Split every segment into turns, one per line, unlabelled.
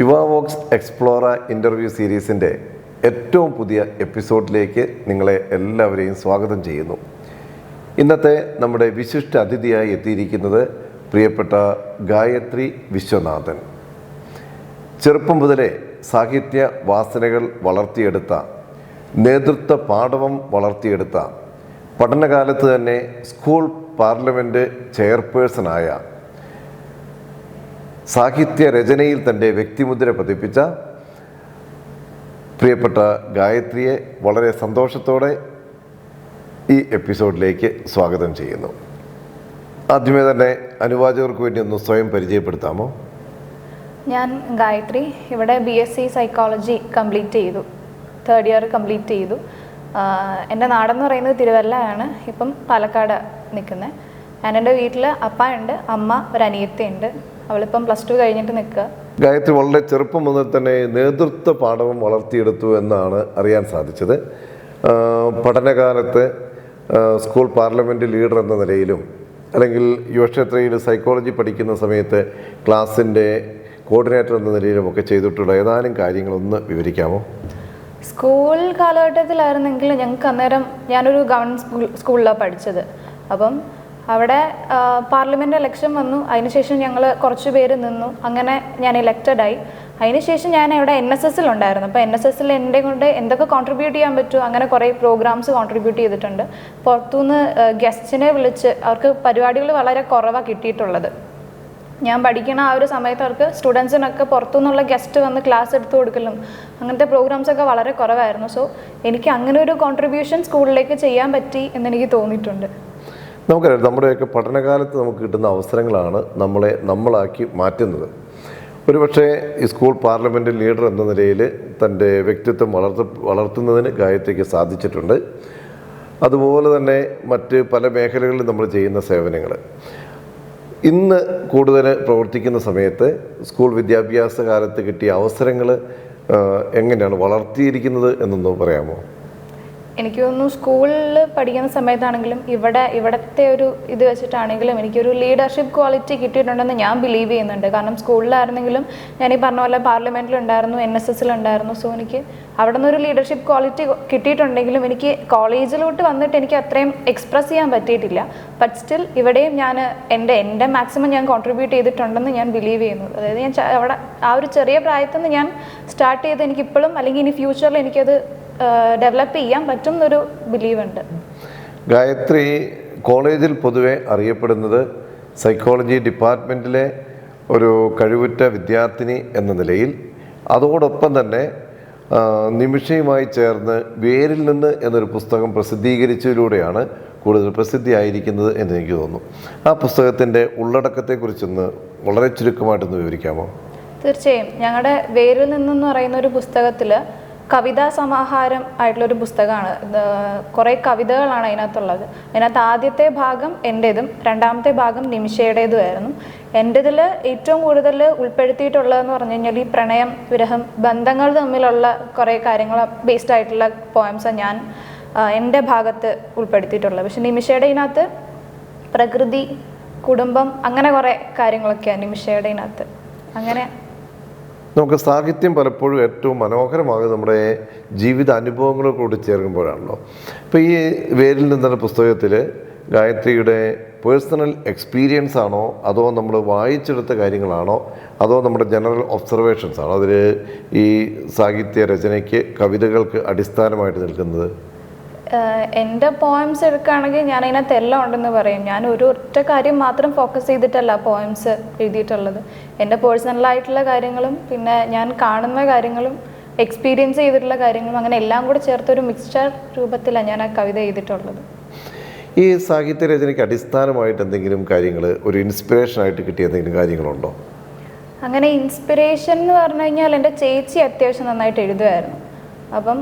യുവാവോക്സ് എക്സ്പ്ലോറ interview സീരീസിൻ്റെ ഏറ്റവും പുതിയ എപ്പിസോഡിലേക്ക് നിങ്ങളെ എല്ലാവരെയും സ്വാഗതം ചെയ്യുന്നു. ഇന്നത്തെ നമ്മുടെ വിശിഷ്ട അതിഥിയായി എത്തിയിരിക്കുന്നത് പ്രിയപ്പെട്ട ഗായത്രി വിശ്വനാഥൻ. ചെറുപ്പം മുതലേ സാഹിത്യ വാസനകൾ വളർത്തിയെടുത്ത, നേതൃത്വ പാടവം വളർത്തിയെടുത്ത, പഠനകാലത്ത് തന്നെ സ്കൂൾ പാർലമെൻറ്റ് ചെയർപേഴ്സണായ, സാഹിത്യ രചനയിൽ തൻ്റെ വ്യക്തിമുദ്ര പതിപ്പിച്ച പ്രിയപ്പെട്ട ഗായത്രിയെ വളരെ സന്തോഷത്തോടെ ഈ എപ്പിസോഡിലേക്ക് സ്വാഗതം ചെയ്യുന്നു. ആദ്യമേ തന്നെ അനുവാചകർക്ക് വേണ്ടി ഒന്ന് സ്വയം പരിചയപ്പെടുത്താമോ?
ഞാൻ ഗായത്രി, ഇവിടെ BSc സൈക്കോളജി കംപ്ലീറ്റ് ചെയ്തു, 3rd ഇയർ കംപ്ലീറ്റ് ചെയ്തു. എൻ്റെ നാടെന്ന് പറയുന്നത് തിരുവല്ലയാണ്. ഇപ്പം പാലക്കാട് നിൽക്കുന്നത്. ഞാൻ എൻ്റെ വീട്ടിൽ അപ്പ ഉണ്ട്, അമ്മ, ഒരു അനിയത്തിയുണ്ട്. അവളിപ്പം +2 കഴിഞ്ഞിട്ട് നിൽക്കുക.
ഗായത്രി വളരെ ചെറുപ്പം മുതൽ തന്നെ നേതൃത്വ പാഠവും വളർത്തിയെടുത്തു എന്നാണ് അറിയാൻ സാധിച്ചത്. പഠനകാലത്ത് സ്കൂൾ പാർലമെൻറ്റ് ലീഡർ എന്ന നിലയിലും, അല്ലെങ്കിൽ യുവക്ഷേത്രയിൽ സൈക്കോളജി പഠിക്കുന്ന സമയത്ത് ക്ലാസ്സിൻ്റെ കോർഡിനേറ്റർ എന്ന നിലയിലുമൊക്കെ ചെയ്തിട്ടുള്ള ഏതാനും കാര്യങ്ങളൊന്ന് വിവരിക്കാമോ?
സ്കൂൾ കാലഘട്ടത്തിലായിരുന്നെങ്കിൽ ഞങ്ങൾക്ക് അന്നേരം, ഞാനൊരു ഗവൺമെൻറ് സ്കൂളിലാണ് പഠിച്ചത്. അപ്പം അവിടെ പാർലമെൻറ്റ് ഇലക്ഷൻ വന്നു. അതിനുശേഷം ഞങ്ങൾ കുറച്ച് പേര് നിന്നു. അങ്ങനെ ഞാൻ ഇലക്റ്റഡായി. അതിനുശേഷം ഞാൻ ഇവിടെ NSSലുണ്ടായിരുന്നു. അപ്പോൾ NSSൽ എൻ്റെ കൊണ്ട് എന്തൊക്കെ കോൺട്രിബ്യൂട്ട് ചെയ്യാൻ പറ്റുമോ അങ്ങനെ കുറേ പ്രോഗ്രാംസ് കോൺട്രിബ്യൂട്ട് ചെയ്തിട്ടുണ്ട്. പുറത്തുനിന്ന് ഗസ്റ്റിനെ വിളിച്ച്, അവർക്ക് പരിപാടികൾ വളരെ കുറവാണ് കിട്ടിയിട്ടുള്ളത്. ഞാൻ പഠിക്കുന്ന ആ ഒരു സമയത്ത് അവർക്ക് സ്റ്റുഡൻസിനൊക്കെ പുറത്തുനിന്നുള്ള ഗസ്റ്റ് വന്ന് ക്ലാസ് എടുത്തു കൊടുക്കലും അങ്ങനത്തെ പ്രോഗ്രാംസൊക്കെ വളരെ കുറവായിരുന്നു. സോ എനിക്ക് അങ്ങനെ ഒരു കോൺട്രിബ്യൂഷൻ സ്കൂളിലേക്ക് ചെയ്യാൻ പറ്റി എന്നെനിക്ക് തോന്നിയിട്ടുണ്ട്.
നമുക്കറിയാം, നമ്മുടെയൊക്കെ പഠനകാലത്ത് നമുക്ക് കിട്ടുന്ന അവസരങ്ങളാണ് നമ്മളാക്കി മാറ്റുന്നത്. ഒരുപക്ഷെ ഈ സ്കൂൾ പാർലമെൻറ്റ് ലീഡർ എന്ന നിലയിൽ തൻ്റെ വ്യക്തിത്വം വളർത്തുന്നതിന് ഗായത്രിക്ക് സാധിച്ചിട്ടുണ്ട്. അതുപോലെ തന്നെ മറ്റ് പല മേഖലകളിൽ നമ്മൾ ചെയ്യുന്ന സേവനങ്ങൾ, ഇന്ന് കൂടുതൽ പ്രവർത്തിക്കുന്ന സമയത്ത് സ്കൂൾ വിദ്യാഭ്യാസ കാലത്ത് കിട്ടിയ അവസരങ്ങൾ എങ്ങനെയാണ് വളർത്തിയിരിക്കുന്നത് എന്നൊന്ന് പറയാമോ?
എനിക്ക് തോന്നുന്നു സ്കൂളിൽ പഠിക്കുന്ന സമയത്താണെങ്കിലും ഇവിടത്തെ ഒരു ഇത് വെച്ചിട്ടാണെങ്കിലും എനിക്കൊരു ലീഡർഷിപ്പ് ക്വാളിറ്റി കിട്ടിയിട്ടുണ്ടെന്ന് ഞാൻ ബിലീവ് ചെയ്യുന്നുണ്ട്. കാരണം സ്കൂളിലായിരുന്നെങ്കിലും ഞാൻ ഈ പറഞ്ഞ പോലെ പാർലമെൻറ്റിലുണ്ടായിരുന്നു, NSSലുണ്ടായിരുന്നു. സോ എനിക്ക് അവിടെ നിന്നൊരു ലീഡർഷിപ്പ് ക്വാളിറ്റി കിട്ടിയിട്ടുണ്ടെങ്കിലും എനിക്ക് കോളേജിലോട്ട് വന്നിട്ട് എനിക്ക് അത്രയും എക്സ്പ്രസ് ചെയ്യാൻ പറ്റിയിട്ടില്ല. ബട്ട് സ്റ്റിൽ ഇവിടെയും ഞാൻ എൻ്റെ മാക്സിമം ഞാൻ കോൺട്രിബ്യൂട്ട് ചെയ്തിട്ടുണ്ടെന്ന് ഞാൻ ബിലീവ് ചെയ്യുന്നു. അതായത് ഞാൻ അവിടെ ആ ഒരു ചെറിയ പ്രായത്തിൽ നിന്ന് ഞാൻ സ്റ്റാർട്ട് ചെയ്ത് എനിക്കിപ്പോഴും, അല്ലെങ്കിൽ ഇനി ഫ്യൂച്ചറിൽ എനിക്കത് ഡെവലപ്പ് ചെയ്യാൻ പറ്റും എന്നൊരു ബിലീവ് ഉണ്ട്.
ഗായത്രി കോളേജിൽ പൊതുവെ അറിയപ്പെടുന്നത് സൈക്കോളജി ഡിപ്പാർട്ട്മെൻറ്റിലെ ഒരു കഴിവുറ്റ വിദ്യാർത്ഥിനി എന്ന നിലയിൽ, അതോടൊപ്പം തന്നെ നിമിഷയുമായി ചേർന്ന് വേരിൽ നിന്ന് എന്നൊരു പുസ്തകം പ്രസിദ്ധീകരിച്ചതിലൂടെയാണ് കൂടുതൽ പ്രസിദ്ധിയായിരിക്കുന്നത് എന്ന് എനിക്ക് തോന്നുന്നു. ആ പുസ്തകത്തിൻ്റെ ഉള്ളടക്കത്തെക്കുറിച്ചൊന്ന് വളരെ ചുരുക്കമായിട്ടൊന്ന് വിവരിക്കാമോ?
തീർച്ചയായും. ഞങ്ങളുടെ വേരിൽ നിന്നെന്ന് പറയുന്ന ഒരു പുസ്തകത്തിൽ കവിതാ സമാഹാരം ആയിട്ടുള്ളൊരു പുസ്തകമാണ്. കുറേ കവിതകളാണ് അതിനകത്തുള്ളത്. അതിനകത്ത് ആദ്യത്തെ ഭാഗം എൻ്റേതും രണ്ടാമത്തെ ഭാഗം നിമിഷയുടേതുമായിരുന്നു. എൻ്റേതിൽ ഏറ്റവും കൂടുതൽ ഉൾപ്പെടുത്തിയിട്ടുള്ളതെന്ന് പറഞ്ഞു കഴിഞ്ഞാൽ ഈ പ്രണയം, വിരഹം, ബന്ധങ്ങൾ തമ്മിലുള്ള കുറേ കാര്യങ്ങൾ ബേസ്ഡ് ആയിട്ടുള്ള പോയംസാണ് ഞാൻ എൻ്റെ ഭാഗത്ത് ഉൾപ്പെടുത്തിയിട്ടുള്ളത്. പക്ഷെ നിമിഷയുടെ ഇതിനകത്ത് പ്രകൃതി, കുടുംബം, അങ്ങനെ കുറേ കാര്യങ്ങളൊക്കെയാണ് നിമിഷയുടെ ഇതിനകത്ത്. അങ്ങനെ
നമുക്ക് സാഹിത്യം പലപ്പോഴും ഏറ്റവും മനോഹരമാകുന്നത് നമ്മുടെ ജീവിത അനുഭവങ്ങളെ കൂടി ചേർക്കുമ്പോഴാണല്ലോ. ഇപ്പോൾ ഈ വേരിൽ നിന്നുള്ള പുസ്തകത്തിൽ ഗായത്രിയുടെ പേഴ്സണൽ എക്സ്പീരിയൻസ് ആണോ, അതോ നമ്മൾ വായിച്ചെടുത്ത കാര്യങ്ങളാണോ, അതോ നമ്മുടെ ജനറൽ ഒബ്സർവേഷൻസ് ആണോ അതിൽ ഈ സാഹിത്യ രചനയ്ക്ക്, കവിതകൾക്ക് അടിസ്ഥാനമായിട്ട് നിൽക്കുന്നത്?
എൻ്റെ പോയംസ് എടുക്കുകയാണെങ്കിൽ ഞാൻ അതിനകത്ത് എല്ലാം ഉണ്ടെന്ന് പറയും. ഞാൻ ഒരു ഒറ്റ കാര്യം മാത്രം ഫോക്കസ് ചെയ്തിട്ടല്ല പോയംസ് എഴുതിയിട്ടുള്ളത്. എൻ്റെ പേഴ്സണലായിട്ടുള്ള കാര്യങ്ങളും പിന്നെ ഞാൻ കാണുന്ന കാര്യങ്ങളും എക്സ്പീരിയൻസ് ചെയ്തിട്ടുള്ള കാര്യങ്ങളും അങ്ങനെ എല്ലാം കൂടെ ചേർത്തൊരു മിക്സ്ചർ രൂപത്തിലാണ് ഞാൻ ആ കവിത എഴുതിയിട്ടുള്ളത്.
ഈ സാഹിത്യ രചനയ്ക്ക് അടിസ്ഥാനമായിട്ട് എന്തെങ്കിലും കാര്യങ്ങൾ, ഒരു ഇൻസ്പിറേഷനായിട്ട് കിട്ടിയ എന്തെങ്കിലും കാര്യങ്ങളുണ്ടോ?
അങ്ങനെ ഇൻസ്പിറേഷൻ എന്ന് പറഞ്ഞു കഴിഞ്ഞാൽ എൻ്റെ ചേച്ചി അത്യാവശ്യം നന്നായിട്ട് എഴുതുമായിരുന്നു. അപ്പം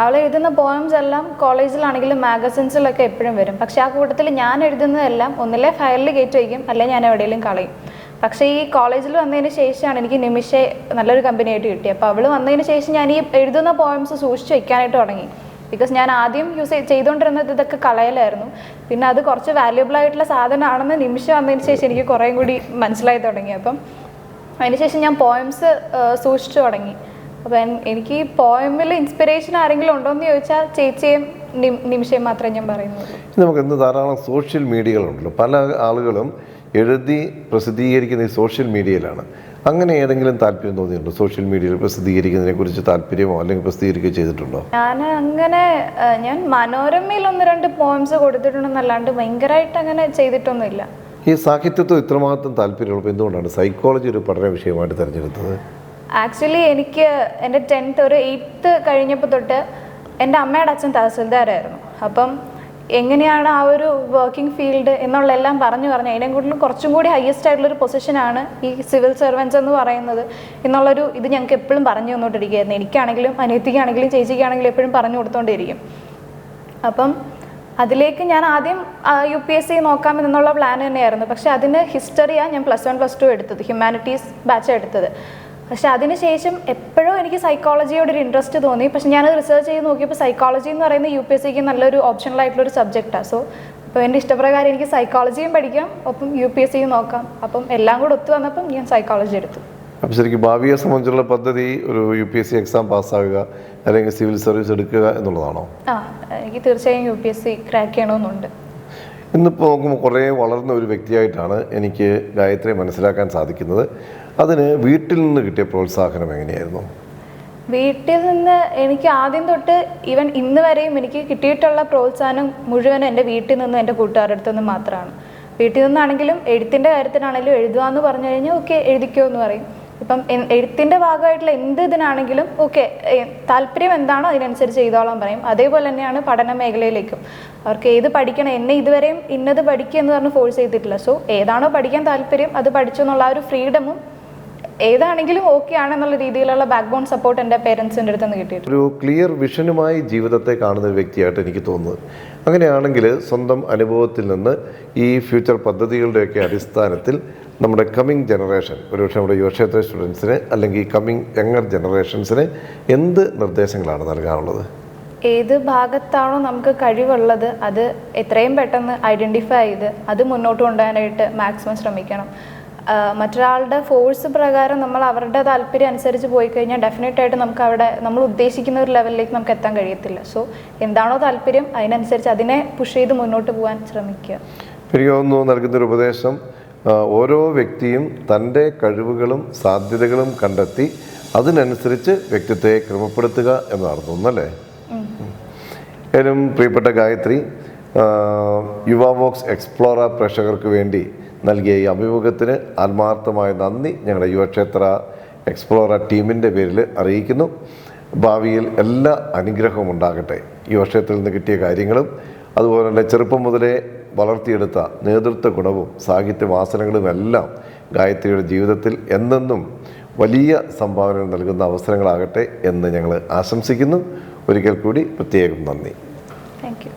അവൾ എഴുതുന്ന പോയംസ് എല്ലാം കോളേജിലാണെങ്കിലും മാഗസിൻസിലൊക്കെ എപ്പോഴും വരും. പക്ഷെ ആ കൂട്ടത്തിൽ ഞാൻ എഴുതുന്നതെല്ലാം ഒന്നിലെ ഫയലിൽ കയറ്റി വയ്ക്കും, അല്ലെങ്കിൽ ഞാൻ എവിടെയെങ്കിലും കളയും. പക്ഷേ ഈ കോളേജിൽ വന്നതിന് ശേഷമാണ് എനിക്ക് നിമിഷയെ നല്ലൊരു കമ്പനിയായിട്ട് കിട്ടിയത്. അപ്പോൾ അവൾ വന്നതിന് ശേഷം ഞാൻ ഈ എഴുതുന്ന പോയംസ് സൂക്ഷിച്ച് വയ്ക്കാനായിട്ട് തുടങ്ങി. ബിക്കോസ് ഞാൻ ആദ്യം ചെയ്തുകൊണ്ടിരുന്നത് ഇതൊക്കെ കളയലായിരുന്നു. പിന്നെ അത് കുറച്ച് വാല്യുബിൾ ആയിട്ടുള്ള സാധനമാണെന്ന് നിമിഷം വന്നതിന് ശേഷം എനിക്ക് കുറേയും കൂടി മനസ്സിലായി തുടങ്ങി. അപ്പം അതിനുശേഷം ഞാൻ പോയംസ് സൂക്ഷിച്ചു തുടങ്ങി. അപ്പോൾ എനിക്ക് ഈ പോയമിൽ ഇൻസ്പിറേഷൻ ആരെങ്കിലും ഉണ്ടോ എന്ന് ചോദിച്ചാൽ ചേച്ചിയും നിമിഷയും മാത്രമേ ഞാൻ പറയുന്നുള്ളൂ.
നമുക്ക് ഇന്ന് ധാരാളം സോഷ്യൽ മീഡിയകളുണ്ടല്ലോ, പല ആളുകളും എഴുതി പ്രസിദ്ധീകരിക്കുന്ന ഈ സോഷ്യൽ മീഡിയയിലാണ്. അങ്ങനെ ഏതെങ്കിലും താല്പര്യം തോന്നിയിട്ടുണ്ടോ? സോഷ്യൽ മീഡിയയിൽ പ്രസിദ്ധീകരിക്കുന്നതിനെ കുറിച്ച് താല്പര്യമോ അല്ലെങ്കിൽ പ്രസിദ്ധീകരിക്കുകയോ ചെയ്തിട്ടുണ്ടോ?
ഞാൻ മനോരമയിൽ 1-2 പോയംസ് കൊടുത്തിട്ടുണ്ടെന്നല്ലാണ്ട് ഭയങ്കരമായിട്ട് അങ്ങനെ ചെയ്തിട്ടൊന്നുമില്ല.
ഈ സാഹിത്യത്വം ഇത്രമാത്രം താല്പര്യമുള്ളപ്പോൾ എന്തുകൊണ്ടാണ് സൈക്കോളജി ഒരു പഠന വിഷയമായിട്ട് തിരഞ്ഞെടുത്തത്?
ആക്ച്വലി എനിക്ക് എൻ്റെ 10th ഒരു 8th കഴിഞ്ഞപ്പോൾ തൊട്ട് എൻ്റെ അമ്മയുടെ അച്ഛൻ തഹസിൽദാരായിരുന്നു. അപ്പം എങ്ങനെയാണ് ആ ഒരു വർക്കിംഗ് ഫീൽഡ് എന്നുള്ളതെല്ലാം പറഞ്ഞു അതിനെയും കൂടുതലും കുറച്ചും കൂടി ഹയസ്റ്റ് ആയിട്ടുള്ളൊരു പൊസിഷനാണ് ഈ സിവിൽ സർവൻസ് എന്ന് പറയുന്നത് എന്നുള്ളൊരു ഇത് ഞങ്ങൾക്ക് എപ്പോഴും പറഞ്ഞു തന്നുകൊണ്ടിരിക്കുകയായിരുന്നു. എനിക്കാണെങ്കിലും അനിയത്തിക്കാണെങ്കിലും ചേച്ചിക്കാണെങ്കിലും എപ്പോഴും പറഞ്ഞു കൊടുത്തുകൊണ്ടിരിക്കും. അപ്പം അതിലേക്ക് ഞാൻ ആദ്യം UPSC നോക്കാമെന്നുള്ള പ്ലാൻ തന്നെയായിരുന്നു. പക്ഷെ അതിന് ഹിസ്റ്ററിയാണ് ഞാൻ +1 +2 എടുത്തത്, ഹ്യൂമാനിറ്റീസ് ബാച്ച് എടുത്തത്. പക്ഷെ അതിനുശേഷം എപ്പോഴും എനിക്ക് സൈക്കോളജിയോടൊരു ഇൻട്രസ്റ്റ് തോന്നി. പക്ഷെ ഞാൻ റിസർച്ച് ചെയ്ത് നോക്കിയപ്പോൾ സൈക്കോളജി എന്ന് പറയുന്നത് UPSCക്ക് നല്ലൊരു ഓപ്ഷണലായിട്ടുള്ളൊരു സബ്ജക്റ്റാണ്. സോ അപ്പോൾ എൻ്റെ ഇഷ്ടപ്രകാരം എനിക്ക് സൈക്കോളജിയും പഠിക്കാം, ഒപ്പം UPSCയും നോക്കാം. അപ്പം എല്ലാം കൂടെ ഒത്തു വന്നപ്പം ഞാൻ സൈക്കോളജി എടുത്തു.
അപ്പോൾ ശരിക്കും ഭാവിയെ സംബന്ധിച്ചുള്ള പദ്ധതി ഒരു UPSC എക്സാം പാസ്സാവുക അല്ലെങ്കിൽ സിവിൽ സർവീസ് എടുക്കുക എന്നുള്ളതാണോ?
എനിക്ക് തീർച്ചയായും UPSC ക്രാക്ക് ചെയ്യണമെന്നുണ്ട്.
ഇന്നിപ്പോൾ നോക്കുമ്പോൾ കുറേ വളർന്ന ഒരു വ്യക്തിയായിട്ടാണ് എനിക്ക് ഗായത്രിയെ മനസ്സിലാക്കാൻ സാധിക്കുന്നത്. അതിന് വീട്ടിൽ നിന്ന് കിട്ടിയ പ്രോത്സാഹനം എങ്ങനെയായിരുന്നു?
വീട്ടിൽ നിന്ന് എനിക്ക് ആദ്യം തൊട്ട് ഈവൻ ഇന്ന് വരെയും എനിക്ക് കിട്ടിയിട്ടുള്ള പ്രോത്സാഹനം മുഴുവനും എൻ്റെ വീട്ടിൽ നിന്നും എൻ്റെ കൂട്ടുകാരുടെ അടുത്തു നിന്നും മാത്രമാണ്. വീട്ടിൽ നിന്നാണെങ്കിലും എഴുത്തിൻ്റെ കാര്യത്തിനാണെങ്കിലും എഴുതുകയെന്ന് പറഞ്ഞു കഴിഞ്ഞാൽ ഓക്കെ എഴുതിക്കോ എന്ന് പറയും. ഇപ്പം എഴുത്തിൻ്റെ ഭാഗമായിട്ടുള്ള എന്ത് ഇതിനാണെങ്കിലും ഓക്കെ താല്പര്യം എന്താണോ അതിനനുസരിച്ച് ചെയ്തോളാൻ പറയും. അതേപോലെ തന്നെയാണ് പഠന മേഖലയിലേക്കും. അവർക്ക് ഏത് പഠിക്കണം, എന്നെ ഇതുവരെയും ഇന്നത് പഠിക്കുക എന്ന് പറഞ്ഞ് ഫോഴ്സ് ചെയ്തിട്ടില്ല. സോ ഏതാണോ പഠിക്കാൻ താല്പര്യം അത് പഠിച്ചു എന്നുള്ള ആ ഒരു ഫ്രീഡമും ഏതാണെങ്കിലും ഓക്കെ ആണെന്നുള്ള രീതിയിലുള്ള ബാക്ക് ബോൺ സപ്പോർട്ട് എൻ്റെ പേരൻസിൻ്റെ അടുത്ത് നിന്ന് കിട്ടിയിട്ടുണ്ട്.
ഒരു ക്ലിയർ വിഷനുമായി ജീവിതത്തെ കാണുന്ന ഒരു വ്യക്തിയായിട്ട് എനിക്ക് തോന്നുന്നത്. അങ്ങനെയാണെങ്കിൽ സ്വന്തം അനുഭവത്തിൽ നിന്ന് ഈ ഫ്യൂച്ചർ പദ്ധതികളുടെയൊക്കെ അടിസ്ഥാനത്തിൽ നമ്മുടെ കമ്മിങ് ജനറേഷൻ, ഒരുപക്ഷെ നമ്മുടെ യുവക്ഷേത്ര സ്റ്റുഡൻസിന് അല്ലെങ്കിൽ കമ്മിങ് യങ്ങർ ജനറേഷൻസിന് എന്ത് നിർദ്ദേശങ്ങളാണ് നൽകാനുള്ളത്?
ഏത് ഭാഗത്താണോ നമുക്ക് കഴിവുള്ളത് അത് എത്രയും പെട്ടെന്ന് ഐഡൻറ്റിഫൈ ചെയ്ത് അത് മുന്നോട്ട് കൊണ്ടുപോകാനായിട്ട് മാക്സിമം ശ്രമിക്കണം. മറ്റൊരാളുടെ ഫോഴ്സ് പ്രകാരം നമ്മൾ അവരുടെ താല്പര്യം അനുസരിച്ച് പോയി കഴിഞ്ഞാൽ ഡെഫിനറ്റായിട്ട് നമുക്ക് അവിടെ നമ്മൾ ഉദ്ദേശിക്കുന്ന ഒരു ലെവലിലേക്ക് നമുക്ക് എത്താൻ കഴിയത്തില്ല. സോ എന്താണോ താല്പര്യം അതിനനുസരിച്ച് അതിനെ പുഷ് ചെയ്ത് മുന്നോട്ട് പോകാൻ ശ്രമിക്കുക.
എനിക്ക് തോന്നുന്നു നൽകുന്നൊരു ഉപദേശം, ഓരോ വ്യക്തിയും തൻ്റെ കഴിവുകളും സാധ്യതകളും കണ്ടെത്തി അതിനനുസരിച്ച് വ്യക്തിത്വത്തെ ക്രമപ്പെടുത്തുക എന്നതാണ് തോന്നുന്നല്ലേ? ഏതായാലും പ്രിയപ്പെട്ട ഗായത്രി, യുവ വോക്സ് എക്സ്പ്ലോറർ പ്രേക്ഷകർക്ക് വേണ്ടി നൽകിയ ഈ അഭിമുഖത്തിന് ആത്മാർത്ഥമായ നന്ദി ഞങ്ങളുടെ യുവക്ഷേത്ര എക്സ്പ്ലോറർ ടീമിൻ്റെ പേരിൽ അറിയിക്കുന്നു. ഭാവിയിൽ എല്ലാ അനുഗ്രഹവും ഉണ്ടാകട്ടെ. യുവക്ഷേത്രത്തിൽ നിന്ന് കിട്ടിയ കാര്യങ്ങളും അതുപോലെ തന്നെ ചെറുപ്പം മുതലേ വളർത്തിയെടുത്ത നേതൃത്വ ഗുണവും സാഹിത്യവാസനകളും എല്ലാം ഗായത്രിയുടെ ജീവിതത്തിൽ എന്നെന്നും വലിയ സംഭാവനകൾ നൽകുന്ന അവസരങ്ങളാകട്ടെ എന്ന് ഞങ്ങൾ ആശംസിക്കുന്നു. ഒരിക്കൽ കൂടി പ്രത്യേകം നന്ദി.
Thank you.